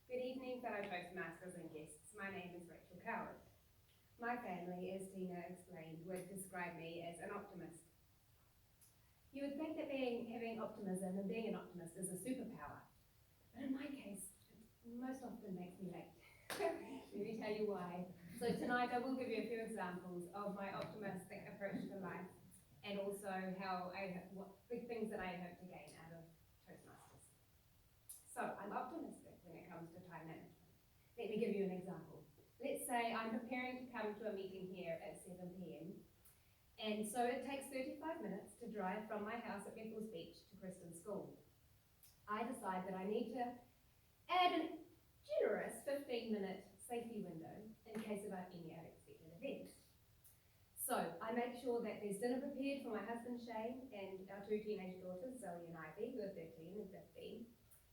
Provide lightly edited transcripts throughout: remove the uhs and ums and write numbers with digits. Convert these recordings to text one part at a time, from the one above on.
Good evening, fellow Toastmasters and guests. My name is Rachel Coward. My family, as Tina explained, would describe me as an optimist. You would think that having optimism and being an optimist is a superpower, but in my case, it most often makes me late. Let me tell you why. So tonight I will give you a few examples of my optimistic approach to life, and also what big things that I hope to gain out of Toastmasters. So I'm optimistic when it comes to time management. Let me give you an example. Let's say I'm preparing to come to a meeting here at 7 p.m. And so it takes 35 minutes to drive from my house at Bethels Beach to Kristin's school. I decide that I need to add a generous 15-minute safety window in case of any unexpected event. So I make sure that there's dinner prepared for my husband Shane and our two teenage daughters, Zoe and Ivy, who are 13 and 15.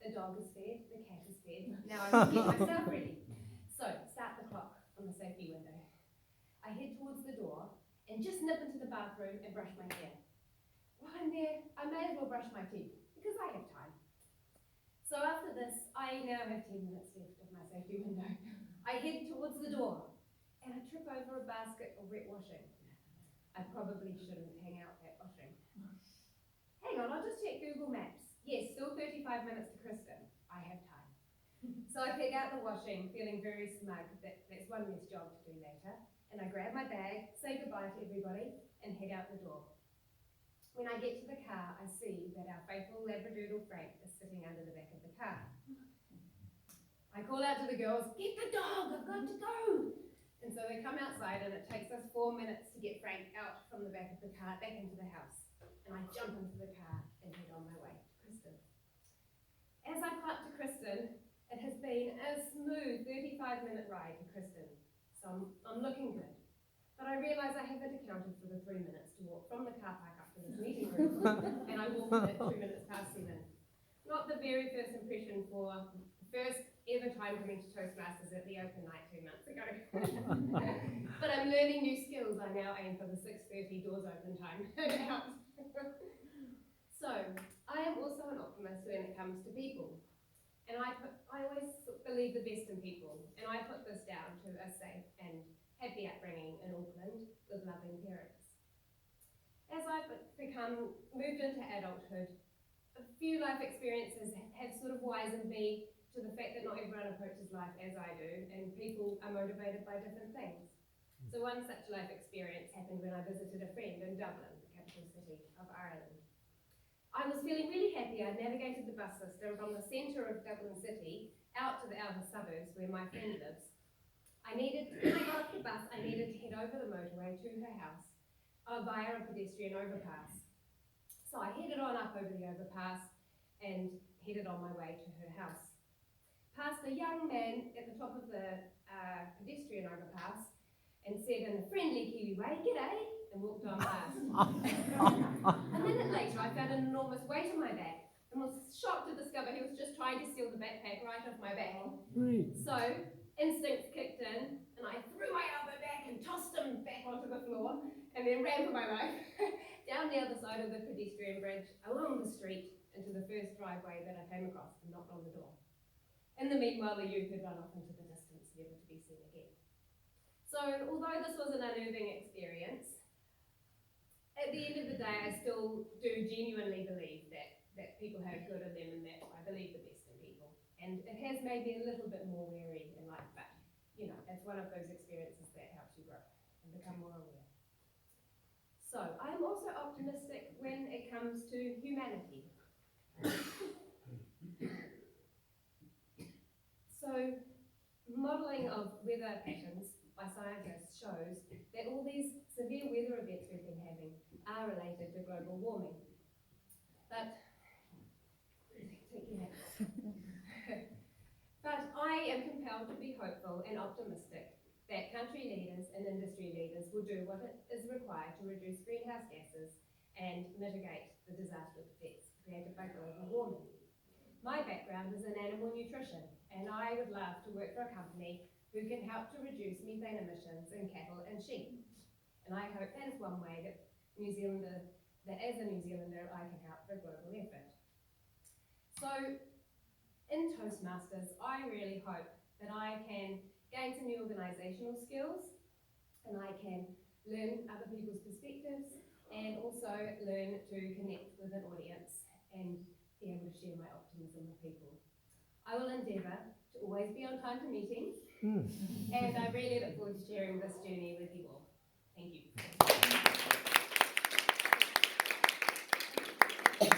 The dog is fed, the cat is fed. Now I can get myself ready. So start the clock on the safety window. I head towards the door and just nip into the bathroom and brush my hair. While I'm there, I may as well brush my teeth because I have time. So after this, I now have 10 minutes left of my safety window. I head towards the door and I trip over a basket of wet washing. I probably shouldn't hang out that washing. Hang on, I'll just check Google Maps. Yes, still 35 minutes to Kristin. I have time. So I pick out the washing, feeling very smug that there's one less job to do later, and I grab my bag, say goodbye to everybody, and head out the door. When I get to the car, I see that our faithful Labradoodle Frank is sitting under the back of the car. I call out to the girls, "Get the dog, I've got to go!" And so they come outside, and it takes us 4 minutes to get Frank out from the back of the car, back into the house. And I jump into the car and head on my way to Kristin. As I cut to Kristin, it has been a smooth 35-minute ride to Kristin, so I'm looking good. But I realise I haven't accounted for the 3 minutes to walk from the car park up to this meeting room, and I walked in at 2 minutes past 7. Not the very first impression for the first ever time coming to Toastmasters at the open night 2 months ago. But I'm learning new skills. I now aim for the 6:30 doors open time. So, I am also an optimist when it comes to people. And I always believe the best in people. And I put this down to a safe and happy upbringing in Auckland with loving parents. As I've moved into adulthood, a few life experiences have sort of wizened me to the fact that not everyone approaches life as I do, and people are motivated by different things. So one such life experience happened when I visited a friend in Dublin, the capital city of Ireland. I was feeling really happy. I'd navigated the bus system from the centre of Dublin City out to the outer suburbs where my friend lives. When I got off the bus, I needed to head over the motorway to her house via a pedestrian overpass. So I headed on up over the overpass and headed on my way to her house. Passed a young man at the top of the pedestrian overpass and said in a friendly Kiwi way, "G'day," and walked on past. A minute later, I felt an enormous weight on my back and was shocked to discover he was just trying to steal the backpack right off my back. So instincts kicked in, and I threw my elbow back and tossed him back onto the floor, and then ran for my life down the other side of the pedestrian bridge, along the street, into the first driveway that I came across and knocked on the door. In the meanwhile, the youth had run off into the distance, never to be seen again. So, although this was an unnerving experience, at the end of the day, I still do genuinely believe that people have good in them and that I believe the best in people. And it has made me a little bit more wary in life, but, it's one of those experiences that helps you grow and become more aware. So, I'm also optimistic when it comes to humanity. So, modelling of weather patterns by scientists shows that all these severe weather events we've been having are related to global warming. But I am compelled to be hopeful and optimistic that country leaders and industry leaders will do what is required to reduce greenhouse gases and mitigate the disastrous effects created by global warming. My background is in animal nutrition, and I would love to work for a company who can help to reduce methane emissions in cattle and sheep. And I hope that is one way that as a New Zealander, I can help the global effort. So, in Toastmasters, I really hope that I can gain some new organisational skills and I can learn other people's perspectives and also learn to connect with an audience and be able to share my optimism with people. I will endeavour to always be on time to meetings and I really look forward to sharing this journey with you all. Thank you.